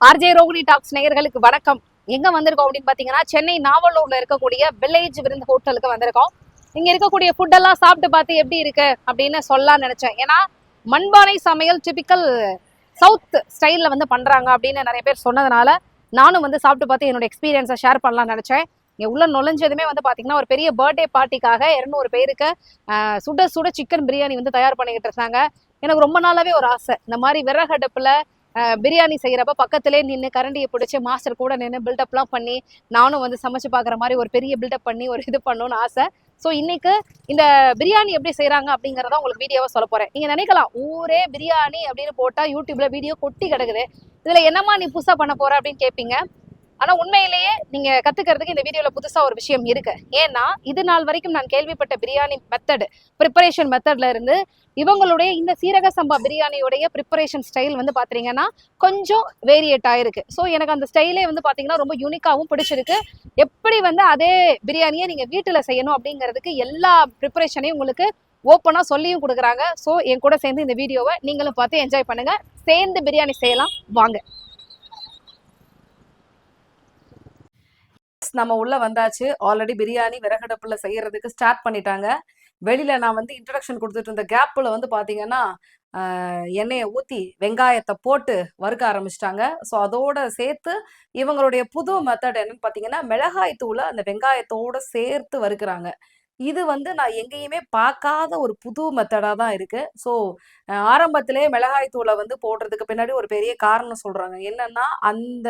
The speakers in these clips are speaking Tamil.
ஆர்ஜே ரோகிணி டாக்ஸ் நேயர்களுக்கு வணக்கம். எங்க வந்திருக்கோம் அப்படின்னு பாத்தீங்கன்னா, சென்னை நாவலூர்ல இருக்கக்கூடிய வில்லேஜ் விருந்து ஹோட்டலுக்கு வந்திருக்கோம். இங்க இருக்கக்கூடிய ஃபுட் எல்லாம் சாப்பிட்டு பார்த்து எப்படி இருக்கு அப்படின்னு சொல்லலாம்னு நினைச்சேன். ஏன்னா மண்பானை சமையல் டிபிக்கல் சவுத் ஸ்டைல்ல வந்து பண்றாங்க அப்படின்னு நிறைய பேர் சொன்னதுனால நானும் வந்து சாப்பிட்டு பார்த்து என்னோட எக்ஸ்பீரியன்ஸை ஷேர் பண்ணலாம்னு நினைச்சேன். இங்க உள்ள நுழைஞ்சதுமே வந்து பாத்தீங்கன்னா ஒரு பெரிய பர்த்டே பார்ட்டிக்காக 200 பேருக்கு சுட சுட சிக்கன் பிரியாணி வந்து தயார் பண்ணிக்கிட்டு இருந்தாங்க. எனக்கு ரொம்ப நாளாவே ஒரு ஆசை, இந்த மாதிரி விறகடுப்புல பிரியாணி செய்யறப்ப பக்கத்திலே நின்று கரண்டியை பிடிச்சி மாஸ்டர் கூட நின்று பில்டப்லாம் பண்ணி நானும் வந்து சமைச்சு பார்க்குற மாதிரி ஒரு பெரிய பில்டப் பண்ணி ஒரு இது பண்ணணும்னு ஆசை. ஸோ இன்னைக்கு இந்த பிரியாணி எப்படி செய்யறாங்க அப்படிங்கிறத உங்களுக்கு வீடியோவை சொல்ல போறேன். நீங்க நினைக்கலாம் ஊரே பிரியாணி அப்படின்னு போட்டா யூடியூப்ல வீடியோ கொட்டி கிடக்குது, இதுல என்னமா நீ புதுசா பண்ண போற அப்படின்னு கேட்பீங்க. ஆனா உண்மையிலேயே நீங்க கத்துக்கிறதுக்கு இந்த வீடியோல புதுசா ஒரு விஷயம் இருக்கு. ஏன்னா இது நாள் வரைக்கும் நான் கேள்விப்பட்ட பிரியாணி மெத்தட், ப்ரிப்பரேஷன் மெத்தட்ல இருந்து இவங்களுடைய இந்த சீரக சம்பா பிரியாணியோடைய ப்ரிப்பரேஷன் ஸ்டைல் வந்து பாத்தீங்கன்னா கொஞ்சம் வேரியேட் ஆயிருக்கு. ஸோ எனக்கு அந்த ஸ்டைலே வந்து பாத்தீங்கன்னா ரொம்ப யூனிக்காவும் பிடிச்சிருக்கு. எப்படி வந்து அதே பிரியாணியை நீங்க வீட்டுல செய்யணும் அப்படிங்கிறதுக்கு எல்லா ப்ரிப்பரேஷனையும் உங்களுக்கு ஓப்பனா சொல்லியும் கொடுக்குறாங்க. ஸோ என் கூட சேர்ந்து இந்த வீடியோவை நீங்களும் பார்த்து என்ஜாய் பண்ணுங்க, சேர்ந்து பிரியாணி செய்யலாம் வாங்க. நம்ம உள்ள வந்தாச்சு. ஆல்ரெடி பிரியாணி விறகடுப்புல செய்யறதுக்கு ஸ்டார்ட் பண்ணிட்டாங்க. வெளியில நான் வந்து இன்ட்ரடக்ஷன் கொடுத்துட்டு இருந்த கேப்ல வந்து பாத்தீங்கன்னா எண்ணெயை ஊத்தி வெங்காயத்தை போட்டு வறுக்க ஆரம்பிச்சிட்டாங்க. ஸோ அதோட சேர்த்து இவங்களுடைய புது மெத்தட் என்னன்னு பாத்தீங்கன்னா மிளகாய் தூளை அந்த வெங்காயத்தோட சேர்த்து வறுக்கிறாங்க. இது வந்து நான் எங்கேயுமே பார்க்காத ஒரு புது மெத்தடா தான் இருக்கு. ஸோ ஆரம்பத்திலே மிளகாய் தூளை வந்து போடுறதுக்கு பின்னாடி ஒரு பெரிய காரணம் சொல்றாங்க. என்னன்னா அந்த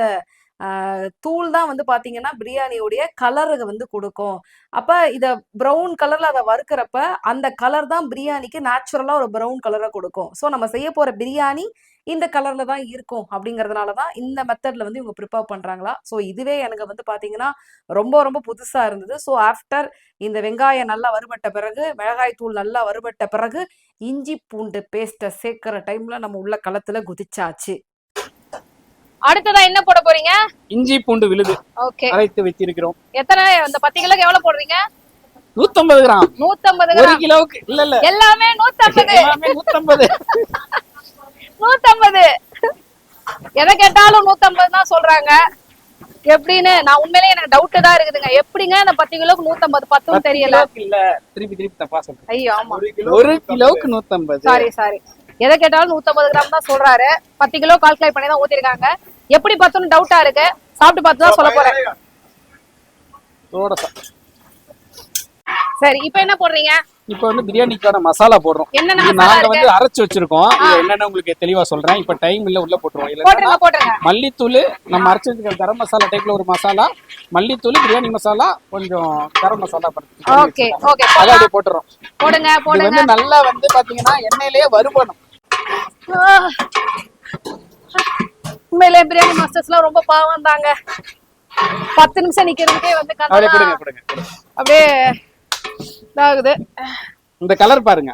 தூள் தான் வந்து பாத்தீங்கன்னா பிரியாணியோடைய கலருக்கு வந்து கொடுக்கும். அப்ப இத ப்ரௌன் கலர்ல அதை வறுக்கிறப்ப அந்த கலர் தான் பிரியாணிக்கு நேச்சுரலா ஒரு ப்ரௌன் கலரை கொடுக்கும். ஸோ நம்ம செய்ய போற பிரியாணி இந்த கலர்ல தான் இருக்கும் அப்படிங்கறதுனாலதான் இந்த மெத்தட்ல வந்து இவங்க ப்ரிப்பேர் பண்றாங்களா. ஸோ இதுவே எனக்கு வந்து பாத்தீங்கன்னா ரொம்ப ரொம்ப புதுசா இருந்தது. ஸோ ஆஃப்டர் இந்த வெங்காயம் நல்லா வறுபட்ட பிறகு, மிளகாய் தூள் நல்லா வறுபட்ட பிறகு, இஞ்சி பூண்டு பேஸ்ட்டை சேர்க்கிற டைம்ல நம்ம உள்ள களத்துல குதிச்சாச்சு. அடுத்ததா என்ன போட போறீங்க? இஞ்சி பூண்டு விழுது அரைத்து வைத்திருக்கிறோம். எத்தனை அந்த 10 கிலோக்கு எவ்வளவு போடுறீங்க? 150 கிராம். 150 கிராம். 1 கிலோவுக்கு இல்ல இல்ல எல்லாமே 150. எல்லாமே 150. 150 எதை கேட்டாலும் 150 தான் சொல்றாங்க. எப்படின்னு நான் உண்மையிலேயே எனக்கு டவுட் தான் இருக்குதுங்க. எப்படிங்க இந்த 10 கிலோக்கு 150 பத்தும் தெரியல. இல்ல திருப்பி தப்பா சொல்றேன். ஐயோ ஆமா, 1 கிலோவுக்கு 150. சாரி எதை கேட்டாலும் 150 கிராம் தான் சொல்றாரு. 10 கிலோ கால்குலேட் பண்ணி தான் ஊத்திருக்காங்க. எப்படி பார்த்தோன்னு டவுட்டா இருக்கு, சாப்பிட்டு பார்த்து தான் சொல்ல போறேன். சரி இப்போ என்ன போடுறீங்க? இப்போ வந்து பிரியாணிக்கான மசாலா போடுறோம். நாங்க வந்து அரைச்சு வச்சிருக்கோம். என்னன்னு உங்களுக்கு தெளிவா சொல்றேன். இப்ப டைம் இல்ல, உள்ள போட்டுருவோம். மல்லித்தூள் நம்ம அரைச்சு வச்சிருக்க கரம் மசாலா டைப்ல ஒரு மசாலா, மல்லித்தூள், பிரியாணி மசாலா, கொஞ்சம் கரம் மசாலா அதை போட்டுறோம். போடுங்க. வந்து நல்லா வந்து பாத்தீங்கன்னா எண்ணெயிலேயே வறுபடும். உண்மையிலே பிரியாணி மாஸ்டர்ஸ்லாம் ரொம்ப பாவம் தாங்க. 10 நிமிஷம் நிக்கிறதுக்கே வந்து அப்படியே இதாகுது. இந்த கலர் பாருங்க.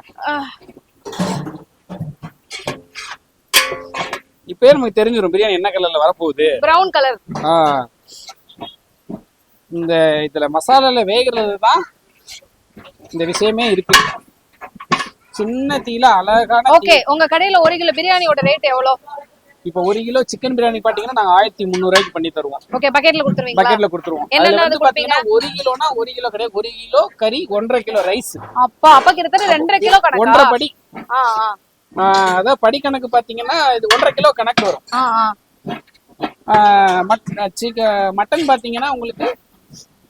இப்பவே நமக்கு தெரிஞ்சிடும் பிரியாணி என்ன கலர்ல வரப்போகுது. Brown colour. இந்த இதுல மசாலால வேகிறது தான் இந்த விஷயமே இருக்கு. சின்ன தீல அழகான. ஓகே, உங்க கடையில 1 கிலோ பிரியாணியோட ரேட் எவ்வளவு? இப்போ 1 கிலோ சிக்கன் பிரியாணி பாத்தீங்கன்னா நாங்க 1300 ரூபாய்க்கு பண்ணி தருவோம். ஓகே, பக்கெட்ல கொடுத்துருவீங்களா? பக்கெட்ல கொடுத்துருவோம். அதுல வந்து பாத்தீங்கன்னா 1 கிலோனா 1 கிலோ கிடையாது, 1 கிலோ கறி, 1.5 கிலோ ரைஸ். அப்ப கிட்டத்தட்ட 2.5 கிலோ கணக்கு. 1.5 படி. அதான் படி கணக்கு பாத்தீங்கன்னா இது 1.5 கிலோ கணக்கு வரும். மட்டன் பாத்தீங்கன்னா உங்களுக்கு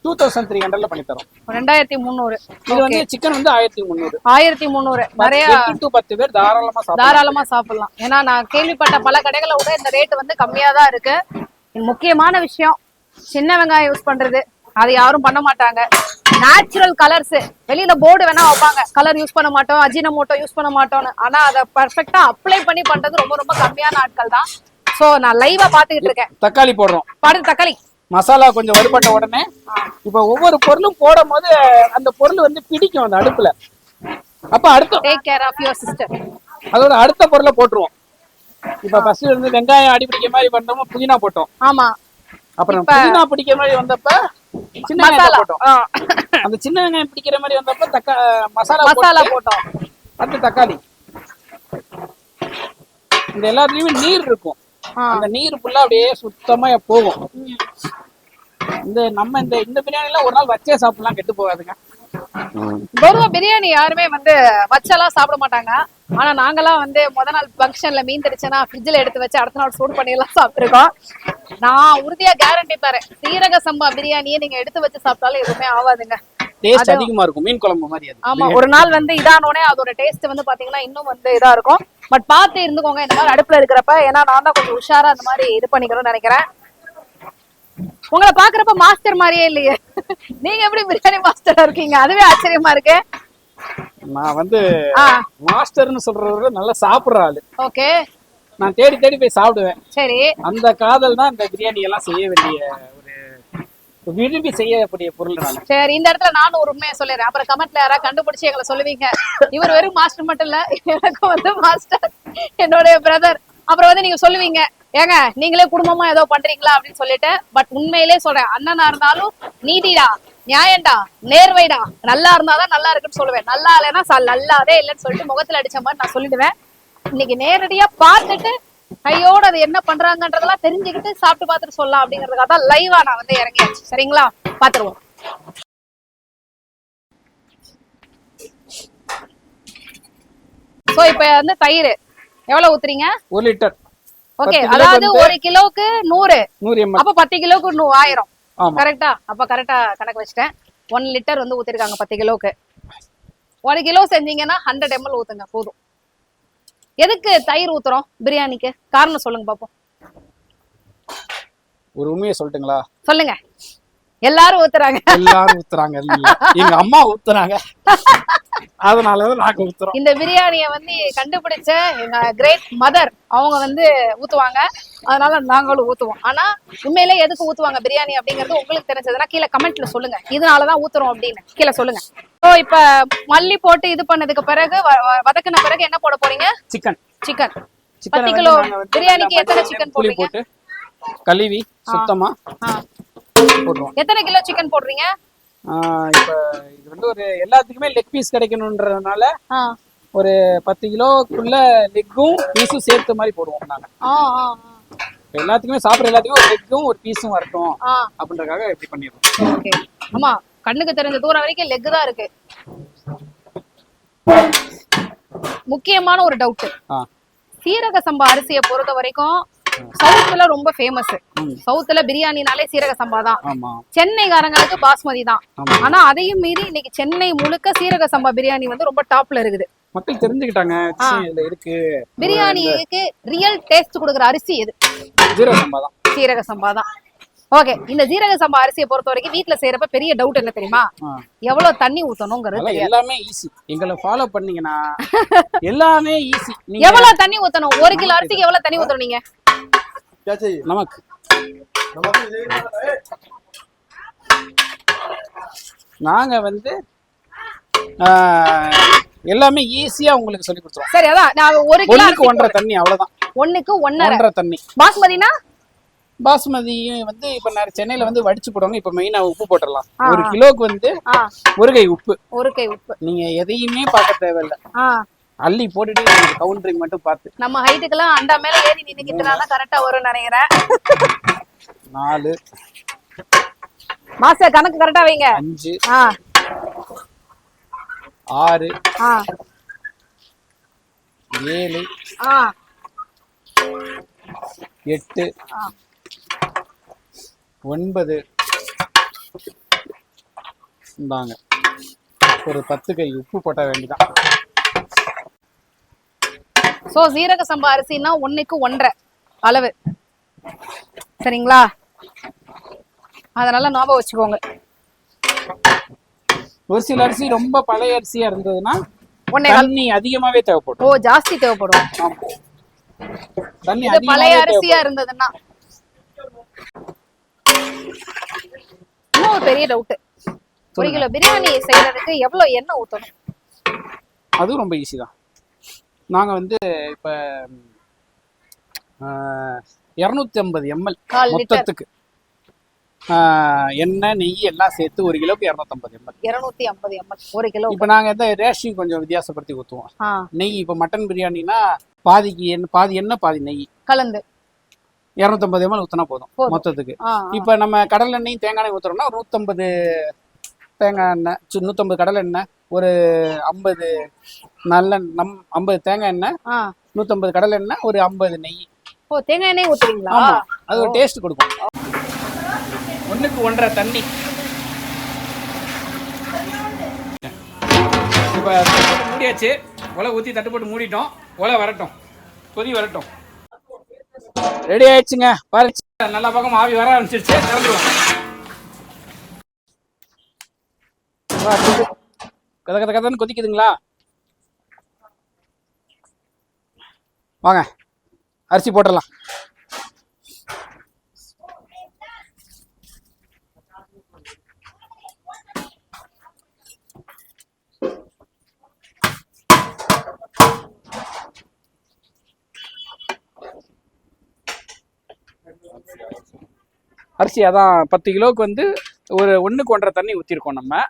2300 பண்ணி தரோம். 2300. இது வந்து சிக்கன் வந்து 1300. நிறைய 8 to 10 பேர் தாராளமா சாப்பிடலாம். ஏன்னா நான் கேள்விப்பட்ட பல கடைகளை விட இந்த ரேட் வந்து கம்மியா தான் இருக்கு. முக்கியமான விஷயம் சின்ன வெங்காயம் யூஸ் பண்றது, அது யாரும் பண்ண மாட்டாங்க. நேச்சுரல் கலர்ஸ் வெளியில போர்டு வேணா வைப்பாங்க, கலர் யூஸ் பண்ண மாட்டோம், அஜினமோட்டோ யூஸ் பண்ண மாட்டோம்னு. ஆனா அதை பர்ஃபெக்டா அப்ளை பண்ணி பண்றது ரொம்ப ரொம்ப கம்மியான ஆட்கள் தான். சோ நான் லைவா பாத்துக்கிட்டு இருக்கேன். தக்காளி போடுறோம். தக்காளி மசாலா கொஞ்சம் வறுபட்ட உடனே இப்ப ஒவ்வொரு பொருளும் போடும் போது அந்த பொருள் வந்து பிடிக்கும் அந்த அடுப்புல. அப்ப அடுத்த take care of your sister. அதோட அடுத்த பொருளை போட்டுருவோம். இப்ப ஃபர்ஸ்ட் வந்து வெங்காயம் அடி பிடிக்கிற மாதிரி வந்தோம், புதினா போட்டோம். ஆமா, அப்புறம் புதினா பிடிக்கிற மாதிரி வந்தப்ப சின்ன வெங்காயம் போட்டோம். அந்த சின்ன வெங்காயம் பிடிக்கிற மாதிரி வந்தப்ப மசாலா போட்டோம். அடுத்து தக்காளி. இந்த எல்லாத்துலயுமே நீர் இருக்கும். அந்த நீர் ஃபுல்லா அப்படியே சுத்தமா போகும். இந்த பிரியாணி எல்லாம் ஒரு நாள் வச்சே சாப்பிடலாம், கெட்டு போகாதுங்க. பொதுவா பிரியாணி யாருமே வந்து வச்செல்லாம் சாப்பிட மாட்டாங்க. ஆனா நாங்கெல்லாம் வந்து முத நாள் ஃபங்க்ஷன்ல மீன் தெரிச்சுன்னா ஃப்ரிட்ஜ்ல எடுத்து வச்சு அடுத்த நாள் சூடு பண்ணி எல்லாம் சாப்பிட்டுருக்கோம். நான் உறுதியா கேரண்டி தரேன், சீரக சம்பா பிரியாணியை நீங்க எடுத்து வச்சு சாப்பிட்டாலும் எதுவுமே ஆகாதுங்க. டேஸ்ட் அதிகமா இருக்கும், மீன் குழம்பு மாதிரி. ஆமா, ஒரு நாள் வந்து இதானோடனே அதோட டேஸ்ட் வந்து பாத்தீங்கன்னா இன்னும் வந்து இதா இருக்கும். பட் பார்த்து இருந்துக்கோங்க இந்த மாதிரி அடுப்புல இருக்கிறப்ப. ஏன்னா நான் தான் கொஞ்சம் உஷாரா அந்த மாதிரி இது பண்ணிக்கணும்னு நினைக்கிறேன். உங்களை பாக்குறப்ப மாஸ்டர் மாதிரியே இல்லையே. நீங்க எப்படி பிரியாணி மாஸ்டரா இருக்கீங்க? அதுவே ஆச்சரியமா இருக்கு. நான் வந்து மாஸ்டர்னு சொல்றத நல்லா சாப்பிடுற ஆளு. ஓகே. நான் தேடி தேடி போய் சாப்பிடுவேன். சரி. அந்த காதல் தான் இந்த பிரியாணி எல்லாம் செய்ய வேண்டிய ஒரு விரும்பி செய்யக்கூடிய பொருள். நான் சரி, இந்த இடத்துல நானும் ஒரு உண்மையை சொல்லிடுறேன். அப்புறம் கமெண்ட்ல யாராவது கண்டுபிடிச்சு எங்களை சொல்லுவீங்க, இவர் வெறும் மாஸ்டர் மட்டும் இல்ல, எனக்கு வந்து மாஸ்டர் என்னுடைய பிரதர். அப்புறம் வந்து நீங்க சொல்லுவீங்க, ஏங்க நீங்களே குடும்பமா ஏதோ பண்றீங்களா அப்படின்னு சொல்லிட்டு. பட் உண்மையிலே சொல்றேன், அண்ணனா இருந்தாலும் நீதிடா, நியாயம்டா, நேர்வைடா, நல்லா இருந்தாதான் நல்லா இருக்குன்னு சொல்லுவேன். நல்லா இல்லைன்னா நல்லாதே இல்லைன்னு சொல்லிட்டு முகத்துல அடிச்ச மாதிரி நான் சொல்லிடுவேன். இன்னைக்கு நேரடியா பார்த்துட்டு கையோட அது என்ன பண்றாங்கன்றதெல்லாம் தெரிஞ்சுக்கிட்டு சாப்பிட்டு பார்த்துட்டு சொல்லலாம் அப்படிங்கறதுக்காக தான் லைவா நான் வந்து இறங்கியாச்சு. சரிங்களா, பாத்துருவோம். சோ இப்ப வந்து தயிர் எவ்வளவு ஊத்துறீங்க? 1 லிட்டர். ஓகே, அதாவது 1 கிலோக்கு 100 ml. அப்ப 10 கிலோக்கு 1000. கரெக்டா? அப்ப கரெக்டா கணக்கு வச்சிட்டேன். 1 லிட்டர் வந்து ஊத்திருக்காங்க 10 கிலோக்கு. 1 கிலோ செஞ்சீங்கன்னா 100 ml ஊத்துங்க போதும். எதுக்கு தயிர் ஊத்துறோம் பிரியாணிக்கு? காரணம் சொல்லுங்க பாப்போம். ஒரு உண்மையை சொல்லட்டுங்களா? சொல்லுங்க. எல்லாரும் ஊத்துறாங்க. எல்லாரும் ஊத்துறாங்க, எங்க அம்மா ஊத்துறாங்க, அதனாலதான் நாங்க ஊத்துறோம். இந்த பிரியாணிய வந்து கண்டுபிடிச்ச எங்க கிரேட் மதர் அவங்க வந்து ஊத்துவாங்க, அதனால நாங்களும் ஊத்துவோம். ஆனா உண்மையிலே எதுக்கு ஊத்துவாங்க பிரியாணி அப்படிங்கறது உங்களுக்கு தெரிஞ்சதுன்னா கீழே கமெண்ட்ல சொல்லுங்க. இதனாலதான் ஊத்துறோம் அப்படின்னு கீழே சொல்லுங்க. ஸோ இப்ப மல்லி போட்டு இது பண்ணதுக்கு பிறகு வதக்கின பிறகு என்ன போட போறீங்க? சிக்கன். 10 கிலோ பிரியாணிக்கு எத்தனை சிக்கன் போடுறீங்க? கழுவி சுத்தமா போடுறோம். எத்தனை கிலோ சிக்கன் போடுறீங்க? இப்ப இது வந்து ஒரு எல்லாத்துக்குமே லெக் பீஸ் கிடைக்கணும்ன்றதுனால ஒரு 10 கிலோக்குள்ள லெக்கும் பீஸும் சேர்த்து மாதிரி போடுவோம் நாங்க. எல்லாத்துக்குமே சாப்பிடுற எல்லாத்துக்குமே ஒரு லெக்கும் ஒரு பீஸும் வரட்டும் அப்படின்றதுக்காக இப்படி பண்ணிடுறோம். ஆமா, கண்ணுக்கு தெரிஞ்ச தூரம் வரைக்கும் லெக் தான் இருக்கு. முக்கியமான ஒரு டவுட், சீரக சம்பா அரிசியை பொறுத்த வரைக்கும் சவுத்துல ரொம்ப ஃபேமஸ். சவுத்துல பிரியாணினாலே சீரக சம்பா தான். சென்னைக்காரங்களுக்கு பாஸ்மதி தான். ஆனா அதையும் மீறி இன்னைக்கு சென்னை முழுக்க சீரக சம்பா பிரியாணி வந்து ரொம்ப டாப்ல இருக்குது. மக்கள் தெரிஞ்சுக்கிட்டாங்க இருக்கு. பிரியாணிக்கு ரியல் டேஸ்ட் கொடுக்குற அரிசி எது? சீரக சம்பா தான். சீரக சம்பா தான். ஓகே, இந்த ஜீரக சம்பா அரிசியை பொறுத்த வரைக்கும் வீட்ல செய்யறப்ப பெரிய டவுட் என்ன தெரியுமா? எவ்வளவு தண்ணி ஊத்தணும்ங்கிறது. எல்லாமே ஈஸி, எங்களை ஃபாலோ பண்ணீங்கன்னா எல்லாமே ஈஸி. எவ்வளவு தண்ணி ஊத்தணும்? 1 கிலோ அரிசிக்கு எவ்வளவு தண்ணி ஊத்தணும் நீங்க? நமக்கு நாங்க வந்து எல்லாமே ஈஸியா உங்களுக்கு சொல்லி கொடுத்துருவோம். சரி, அதான் நான் 1 கிலோக்கு 1.5 தண்ணி, அவ்வளவுதான். 1க்கு 1.5 தண்ணி. பாஸ்மதினா? பாஸ்மதியும் வந்து இப்ப நான் சென்னையில வந்து வடிச்சு போடுவாங்க. இப்ப மெயினா உப்பு போட்டுடலாம். 1 கிலோக்கு வந்து 1 கை உப்பு. 1 கை உப்பு. நீங்க எதையுமே பார்க்க தேவையில்ல, அள்ளி போட்டுட்டு கவுண்டரிங் மட்டும் பார்த்து. நம்ம ஹைட்டுக்கெல்லாம் அண்டா மேல ஏறி நின்னுக்கிட்டனால கரெக்டா வரும்னு நினைக்கிறேன். 4 மாஸ்டர் கணக்கு கரெக்டா வைங்க. 5 6 7 8 9 இந்தாங்க. ஒரு 10 கை உப்பு போட்ட வேண்டியதான். சோ சீரக சம்பா அரிசினா 1க்கு 1.5 அளவு. சரிங்களா? அதனால ஞாபகம் வச்சுக்கோங்க. ஒரு சில அரிசி ரொம்ப பழைய அரிசியா இருந்ததுன்னா தண்ணி அதிகமாவே தேவைப்படும். ஓ, ஜாஸ்தி தேவைப்படும். தண்ணி பழைய அரிசியா இருந்ததுன்னா. இன்னும் ஒரு பெரிய டவுட், 1 கிலோ பிரியாணி செய்யறதுக்கு எவ்வளவு எண்ணெய் ஊத்தணும்? அதுவும் ரொம்ப ஈஸி தான். நாங்க வந்து இப்ப 250 ml மொத்தத்துக்கு எண்ணெய் நெய் எல்லாம் சேர்த்து 1 கிலோக்கு 250 ml. 250 ml 1 kilo. இப்ப நாங்க இந்த ரேஷி கொஞ்சம் வித்தியாசப்படுத்தி ஊத்துவோம். நெய் இப்ப மட்டன் பிரியாணினா பாதி எண்ணெய் பாதி நெய் 250 ml ஊற்றினா போதும் மொத்தத்துக்கு. இப்போ நம்ம கடலை எண்ணெயும் தேங்காய் எண்ணெய் ஊற்றுறோம்னா 150 தேங்காய் எண்ணெய் 150 கடலை எண்ணெய், ஒரு 50 நல்லெண்ணெய், 50 தேங்காய் எண்ணெய், 150 கடலை எண்ணெய், ஒரு 50 நெய். தேங்காய் எண்ணெய் ஊற்றுறீங்களா? ஆமாம், அது ஒரு டேஸ்ட் கொடுக்கும். 1க்கு 1.5 தண்ணி. இப்போ மூடியாச்சு, ஒலை ஊற்றி தட்டு போட்டு மூடிட்டோம். ஒலை வரட்டும், கொதி வரட்டும். ரெடி ஆயிடுச்சுங்க பாருங்க. நல்லா பக்கம் ஆவி வர ஆரம்பிச்சிருச்சு. கதை கதை கதைன்னு கொதிக்குதுங்களா? வாங்க அரிசி போட்டுடலாம். அரிசி அதான் 10 கிலோவுக்கு வந்து ஒரு 1க்கு 1.5 தண்ணி ஊற்றிருக்கோம் நம்ம.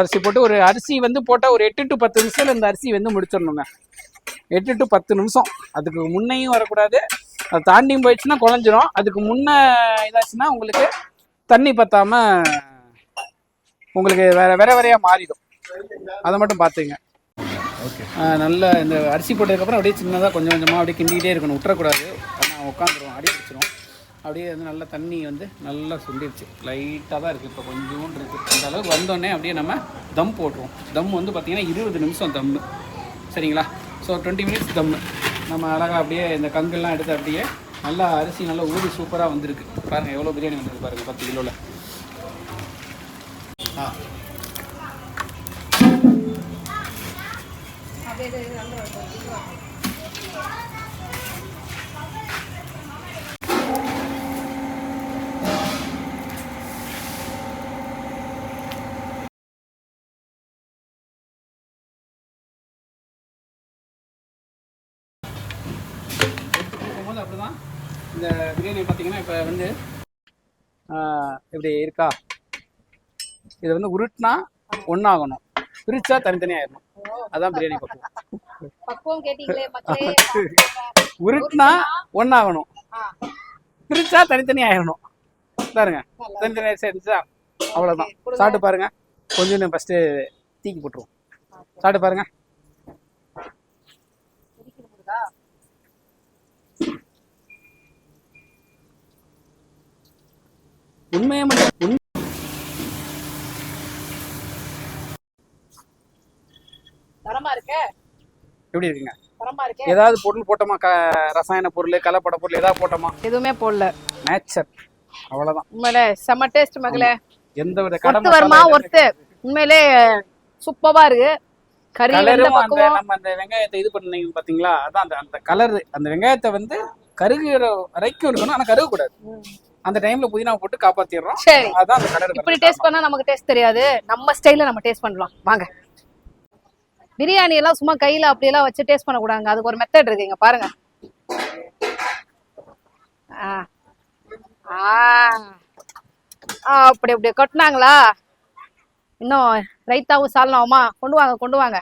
அரிசி போட்டு ஒரு அரிசி வந்து போட்டால் ஒரு 8 to 10 நிமிஷத்தில் இந்த அரிசி வந்து முடிச்சிடணுங்க. 8 to 10 நிமிஷம். அதுக்கு முன்னையும் வரக்கூடாது, அது தாண்டியும் போயிடுச்சுன்னா குழஞ்சிரும். அதுக்கு முன்ன இதாச்சுன்னா உங்களுக்கு தண்ணி பற்றாமல் உங்களுக்கு வேற வேறையாக மாறிடும். அதை மட்டும் பார்த்துங்க. நல்லா இந்த அரிசி போட்டதுக்கப்புறம் அப்படியே சின்னதாக கொஞ்சம் கொஞ்சமாக அப்படியே கிண்டிக்கிட்டே இருக்கணும், விட்டுறக்கூடாது. ஆனால் உட்காந்துருவோம், அடி பிடிச்சிரும். அப்படியே வந்து நல்லா தண்ணி வந்து நல்லா சுண்டிடுச்சு. லைட்டாக தான் இருக்குது, இப்போ கொஞ்சோண்டு இருக்குது. அந்த அளவுக்கு வந்தோடனே அப்படியே நம்ம தம் போட்டுருவோம். தம் வந்து பார்த்திங்கன்னா 20 நிமிஷம் தம்மு, சரிங்களா? ஸோ 20 மினிட்ஸ் தம்மு. நம்ம அழகாக அப்படியே இந்த கங்கெல்லாம் எடுத்து அப்படியே நல்லா அரிசி நல்லா ஊறி சூப்பராக வந்திருக்கு. பாருங்கள் எவ்வளோ பிரியாணி வந்துருக்கு பாருங்கள் 10 கிலோவில். அப்படிதான் இந்த பிரியாணி பார்த்தீங்கன்னா இப்போ வந்து இப்படி இருக்கா, இதை வந்து உருட்டினா ஒன்றாகணும், பிரிச்சா தனித்தனியாயிடணும். அதான் பிரியாணி பக்குவம். உருட்டினா ஒன்றாகணும், பிரிச்சா தனித்தனி ஆயிடணும். பாருங்க தனித்தனி ஆயிடுச்சா, அவ்வளோதான். சாப்பிட்டு பாருங்க. கொஞ்சம் ஃபஸ்ட்டு தீக்கி போட்டுருவோம். சாப்பிட்டு பாருங்க. உண்மையே மட்டும் எப்படி இருக்குங்க? ஏதாவது பொருள் போட்டோமா? ரசாயன பொருள், கலப்பட பொருள் ஏதாவது போட்டோமா? எதுவுமே போடல. நேச்சர், அவ்வளவுதான். உண்மையிலே செம டேஸ்ட் மகளே. எந்த வித கடமை வருமா ஒர்த்து. உண்மையிலே சூப்பரா இருக்கு. கறி வந்து பக்குவம். நம்ம அந்த வெங்காயத்தை இது பண்ணீங்க பாத்தீங்களா, அதான் அந்த கலர். அந்த வெங்காயத்தை வந்து கருகுற வரைக்கும் இருக்கணும், ஆனா கருக கூடாது. அந்த டைம்ல புதினா போட்டு காப்பாத்திடுறோம். அதான் அந்த கலர். இப்படி டேஸ்ட் பண்ணா நமக்கு டேஸ்ட் தெரியாது, நம்ம ஸ்டைல்ல நம்ம டேஸ்ட் பண்ணலாம். வாங்க. பிரியாணி எல்லாம் சும்மா கையில அப்படியெல்லாம் வச்சு டேஸ்ட் பண்ணக்கூடாதுங்க, அதுக்கு ஒரு மெத்தட் இருக்குங்க பாருங்க. அப்படி அப்படி கொட்டினாங்களா? இன்னும் ரைத்தாவும் சால்னாவுமா? கொண்டு வாங்க கொண்டு வாங்க.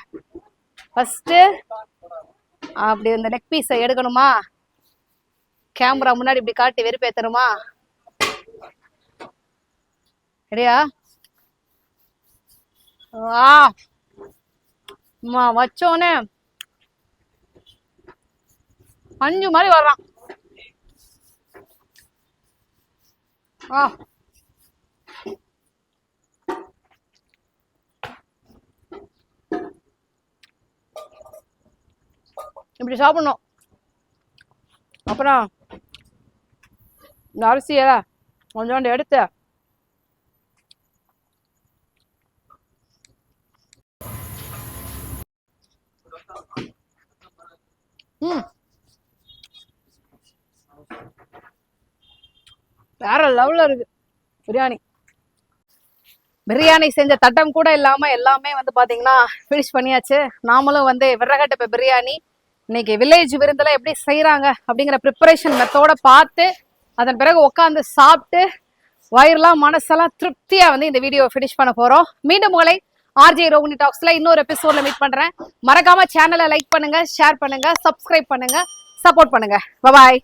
ஃபர்ஸ்ட் அப்படி இந்த நெக் பீஸை எடுக்கணுமா? கேமரா முன்னாடி இப்படி காட்டி வெறுப்பேத்தணுமா? சரியா? வச்சோன்னே 5 மாதிரி வர்றான். இப்படி சாப்பிடணும். அப்புறம் இந்த அரிசிய கொஞ்சோண்டு எடுத்து வேற லெவல்ல இருக்கு பிரியாணி. பிரியாணி செஞ்ச தட்டம் கூட இல்லாம எல்லாமே வந்து பாத்தீங்கன்னா ஃபினிஷ் பண்ணியாச்சு. நாமளும் வந்து விறகட்டப்ப பிரியாணி இன்னைக்கு வில்லேஜ் விருந்துல எப்படி செய்யறாங்க அப்படிங்கிற ப்ரிப்பரேஷன் மெத்தோட பார்த்து அதன் பிறகு உட்காந்து சாப்பிட்டு வயிறுலாம் மனசெல்லாம் திருப்தியா வந்து இந்த வீடியோ ஃபினிஷ் பண்ண போறோம். மீண்டும் உங்களை ஆர்ஜே ரோகிணி டாக்ஸ்ல இன்னொரு எபிசோட்ல மீட் பண்றேன். மறக்காம சேனலை லைக் பண்ணுங்க, ஷேர் பண்ணுங்க, சப்ஸ்கிரைப் பண்ணுங்க, சப்போர்ட் பண்ணுங்க. பாய்.